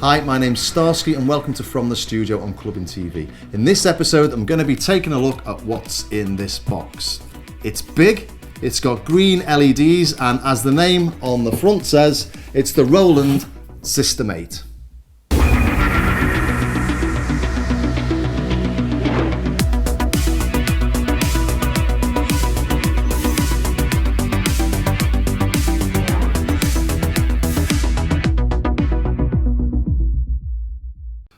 Hi, my name's Starsky and welcome to From the Studio on Clubbing TV. In this episode, I'm going to be taking a look at what's in this box. It's big, it's got green LEDs, and as the name on the front says, it's the Roland System 8.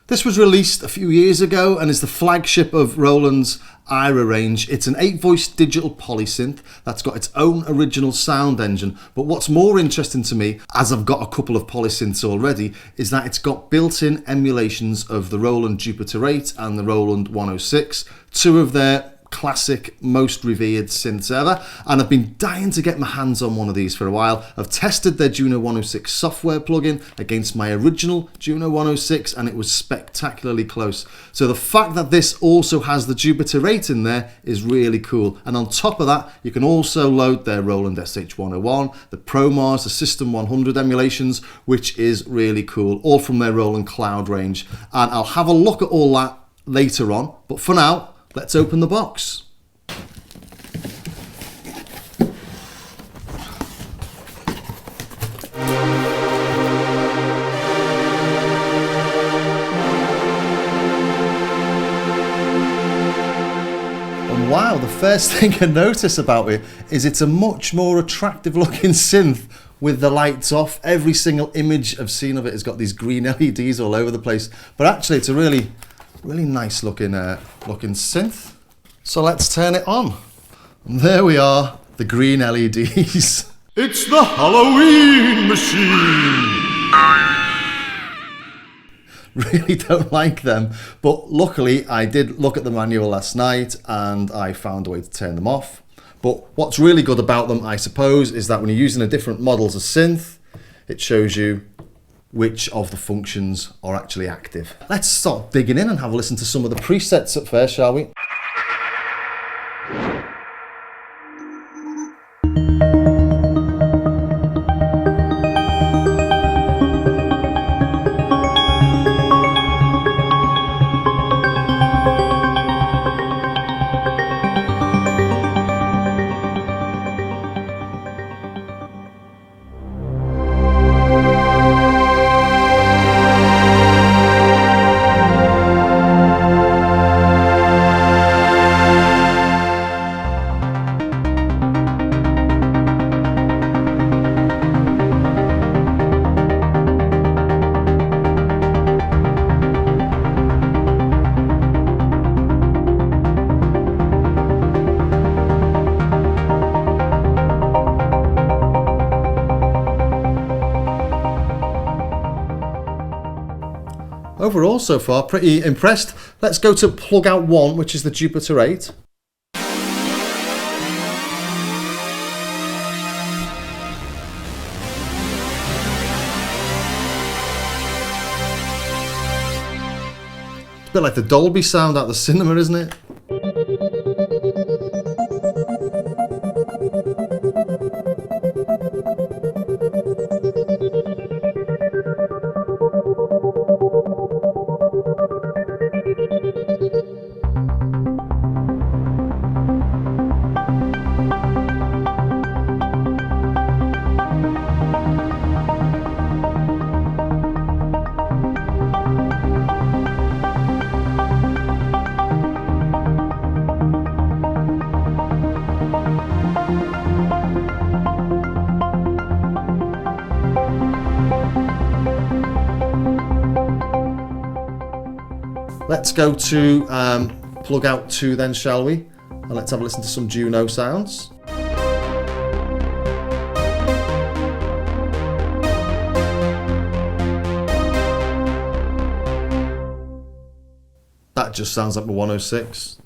This was released a few years ago and is the flagship of Roland's IRA range. It's an 8-voice digital polysynth that's got its own original sound engine. But what's more interesting to me, as I've got a couple of polysynths already, is that it's got built-in emulations of the Roland Jupiter 8 and the Roland 106, two of their classic, most revered synths ever, and I've been dying to get my hands on one of these for a while. I've tested their Juno 106 software plugin against my original Juno 106 and it was spectacularly close. So the fact that this also has the Jupiter 8 in there is really cool. And on top of that, you can also load their Roland SH101, the ProMars, the System 100 emulations, which is really cool, all from their Roland Cloud range. And I'll have a look at all that later on, but for now, let's open the box. And wow, the first thing I notice about it is it's a much more attractive looking synth with the lights off. Every single image I've seen of it has got these green LEDs all over the place, but actually it's a really nice looking synth. So let's turn it on. And there we are, the green LEDs. It's the Halloween machine! Really don't like them, but luckily I did look at the manual last night and I found a way to turn them off. But what's really good about them, I suppose, is that when you're using a different model as a synth, it shows you which of the functions are actually active. Let's start digging in and have a listen to some of the presets at first, shall we? Overall, so far, pretty impressed. Let's go to plug out 1, which is the Jupiter 8. It's a bit like the Dolby sound out of the cinema, isn't it? Let's go to plug out 2 then, shall we? And let's have a listen to some Juno sounds. That just sounds like my 106.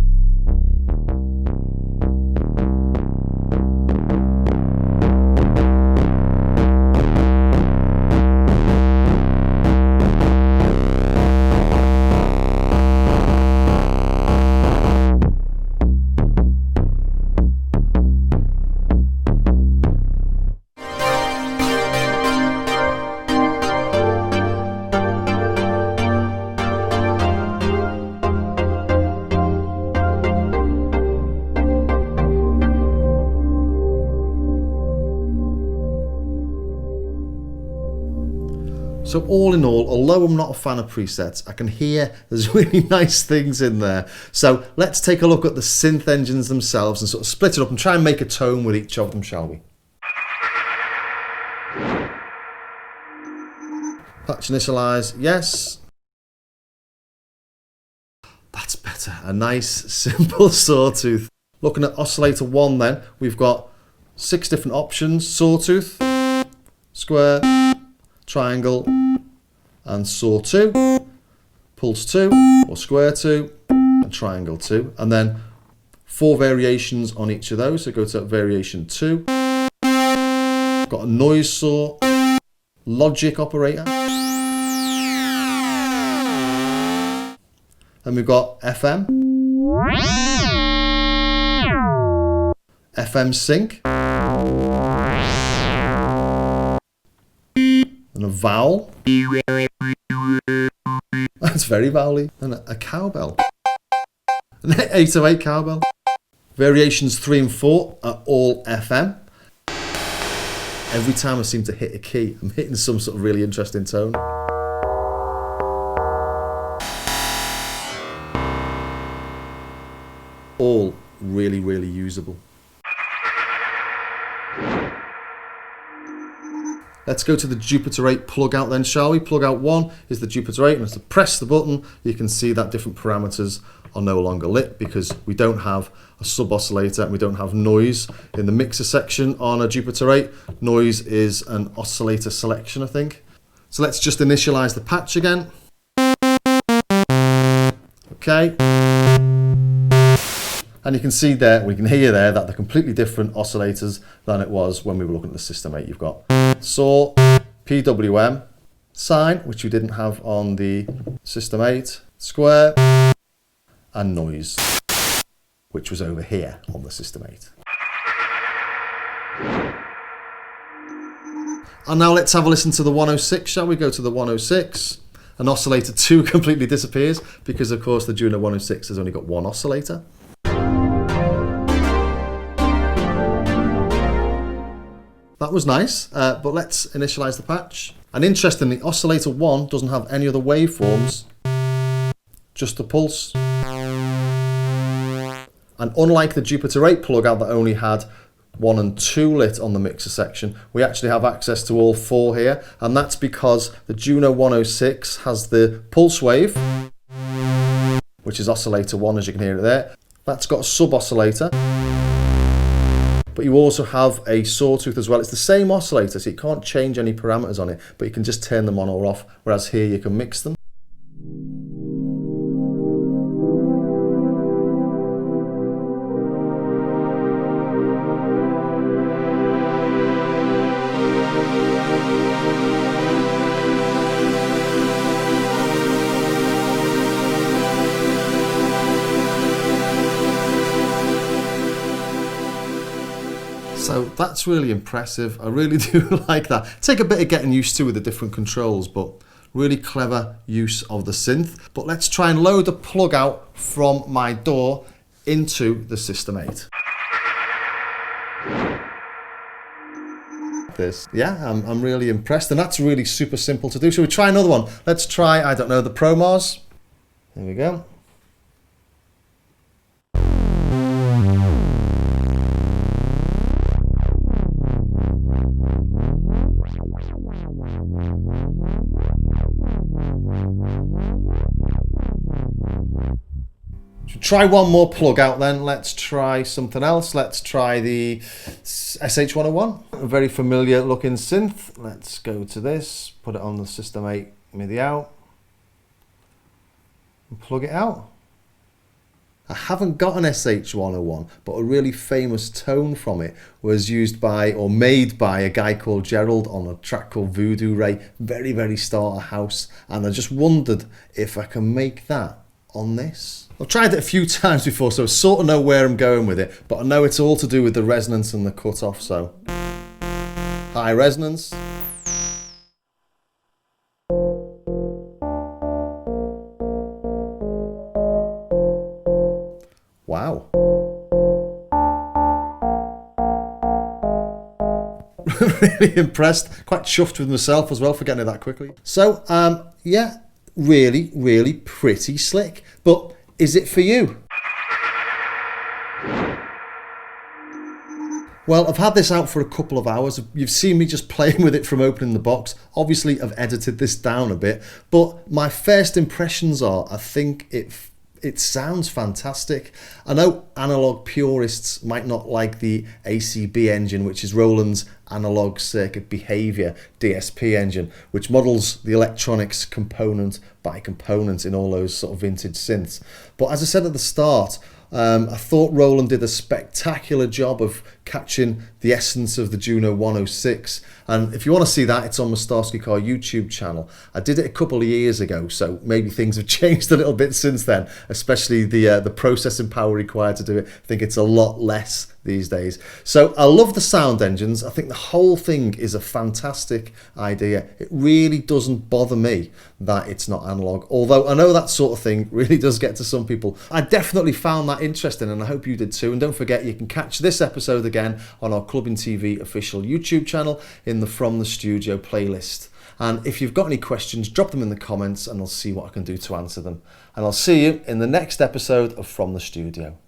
So all in all, although I'm not a fan of presets, I can hear there's really nice things in there. So let's take a look at the synth engines themselves and sort of split it up and try and make a tone with each of them, shall we? Patch initialize, yes. That's better. A nice, simple sawtooth. Looking at oscillator 1 then, we've got 6 different options. Sawtooth, square, triangle, and saw 2. Pulse 2, or square 2, and triangle 2. And then 4 variations on each of those. So go to variation 2. Got a noise saw, logic operator. And we've got FM, FM sync, and a vowel. That's very vowely. And a cowbell. An 808 cowbell. Variations 3 and 4 are all FM. Every time I seem to hit a key, I'm hitting some sort of really interesting tone. All really, really usable. Let's go to the Jupiter 8 plug out then, shall we? Plug out 1 is the Jupiter 8, and as I press the button, you can see that different parameters are no longer lit because we don't have a sub oscillator and we don't have noise in the mixer section on a Jupiter 8. Noise is an oscillator selection, I think. So let's just initialize the patch again. Okay. And you can see there, we can hear there that they're completely different oscillators than it was when we were looking at the System 8. You've got saw, PWM, sine, which we didn't have on the System 8, square, and noise, which was over here on the System 8. And now let's have a listen to the 106, shall we? Go to the 106. And oscillator 2 completely disappears because, of course, the Juno 106 has only got one oscillator. That was nice, but let's initialize the patch. And interestingly, oscillator 1 doesn't have any other waveforms, just the pulse. And unlike the Jupiter 8 plug out that only had 1 and 2 lit on the mixer section, we actually have access to all 4 here, and that's because the Juno 106 has the pulse wave, which is oscillator 1, as you can hear it there. That's got a sub oscillator. But you also have a sawtooth as well. It's the same oscillator, so you can't change any parameters on it, but you can just turn them on or off, whereas here you can mix them. So that's really impressive. I really do like that. Take a bit of getting used to with the different controls, but really clever use of the synth. But let's try and load the plug out from my door into the System 8. I'm really impressed, and that's really super simple to do. So we try another one. Let's try, I don't know, the Promars. There we go. Try one more plug out then. Let's try something else. Let's try the SH101. A very familiar looking synth. Let's go to this, put it on the System 8 MIDI out, and plug it out. I haven't got an SH101, but a really famous tone from it was used by, or made by, a guy called Gerald on a track called Voodoo Ray, very, very starter house. And I just wondered if I can make that on this. I've tried it a few times before, so I sort of know where I'm going with it, but I know it's all to do with the resonance and the cutoff, so. High resonance. Wow. really impressed. Quite chuffed with myself as well for getting it that quickly. So, yeah, really, really pretty slick. But is it for you? Well, I've had this out for a couple of hours. You've seen me just playing with it from opening the box. Obviously, I've edited this down a bit, but my first impressions are, I think it sounds fantastic. I know analog purists might not like the ACB engine, which is Roland's analog circuit behavior DSP engine, which models the electronics component by component in all those sort of vintage synths. But as I said at the start, I thought Roland did a spectacular job of catching the essence of the Juno 106, and if you want to see that, it's on my Starsky Carr YouTube channel. I did it a couple of years ago, so maybe things have changed a little bit since then, especially the processing power required to do it. I think it's a lot less these days. So I love the sound engines. I think the whole thing is a fantastic idea. It really doesn't bother me that it's not analog, although I know that sort of thing really does get to some people. I definitely found that interesting, and I hope you did too. And don't forget, you can catch this episode again on our Clubbing TV official YouTube channel in the From the Studio playlist. And if you've got any questions, drop them in the comments and I'll see what I can do to answer them. And I'll see you in the next episode of From the Studio.